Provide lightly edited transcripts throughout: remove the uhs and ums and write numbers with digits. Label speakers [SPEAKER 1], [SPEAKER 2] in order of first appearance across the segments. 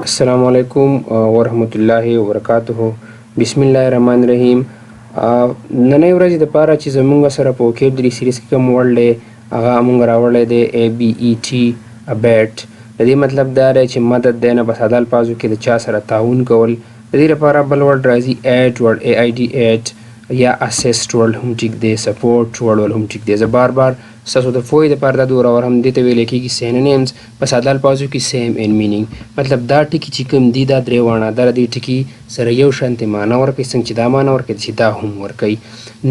[SPEAKER 1] السلام علیکم ورحمت الله وبرکاته. بسم الله الرحمن الرحیم. نننۍ ورځې دپاره چې زمونږ سره په وکیبلري سیریز کې کوم ورډ دی هغه مونږ راوړی دی ABET ابیټ. د دې مطلب دا دی چې مدد دی نه په ساده الفاظو کې د چا سره تعاون کول. د دې لپاره بل ورډ راځي ایډ ورډ AID یا اسسټ ورډ هم ټیک دی، سپورټ ورډ هم ټیک دی. زه بار بار ستاسو د پوهې دپاره دا دوره ورهم دې ته ویلی کېږي سینونیمز په ساده الفاظو کې سیم ان مینینګ. مطلب دا ټکي چې کوم دي دا درې واړه دا د دې ټکي سره یو شانتې معنا ورکوي، څنګه چې دا معنا ورکوي چې دا هم ورکوي.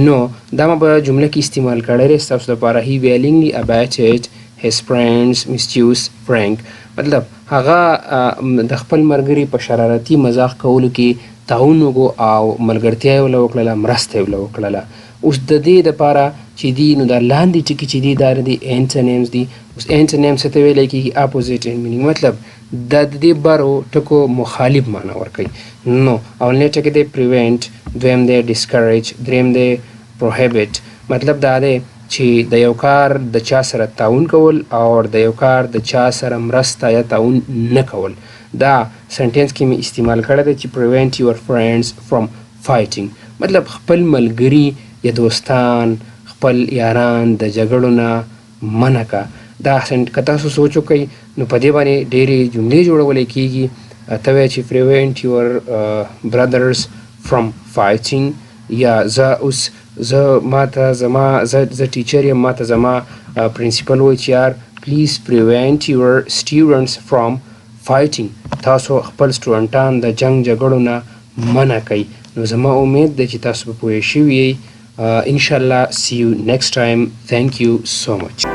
[SPEAKER 1] نو دا ما په جمله کې استعمال کړی دی ستاسو دپاره. هی ویلینګلی ابیټډ his friends mischievous prank. مطلب هغه د خپل ملګري په شرارتي مزاح کولو کې تعاون وکړو او ملګرتیا یې ورله وکړله، مرسته یې ورله وکړله. اوس د دې دپاره چې دي نو دا لاندې ټکي چې دي دا دي انټونیمز دي. اوس انټونیمز ته ویلی کېږي اپوزیټ ان مینینګ. مطلب دا د دې بارو ټکو مخالف معنا ورکوي. نو اولنی ټکی دی پریوینټ، دویم دی ډسکریج، دریم دی پروهیبټ. مطلب دا دی چې د یو کار د چا سره تعاون کول او د یو کار د چا سره مرسته یا تعاون نه کول. دا سنټینس کې مې استعمال کړی دی چې prevent your friends from fighting. مطلب خپل ملګري یا دوستان خپل یاران د جګړو نه منع که. دا که تاسو سوچ وکئ نو په دې باندې ډېرې جملې جوړولی کېږي. ته وایه چې prevent your brothers from fighting. یا زه ماته زما زه ټیچر یم، ماته زما پرنسپل وایي چې یار پلیز prevent your students from fighting. تاسو خپل سټوډنټان د جنګ جګړو نه منع کوئ. نو زما امید دی چې تاسو به پوه شوي یئ. انشاءالله see you next time. Thank you so much.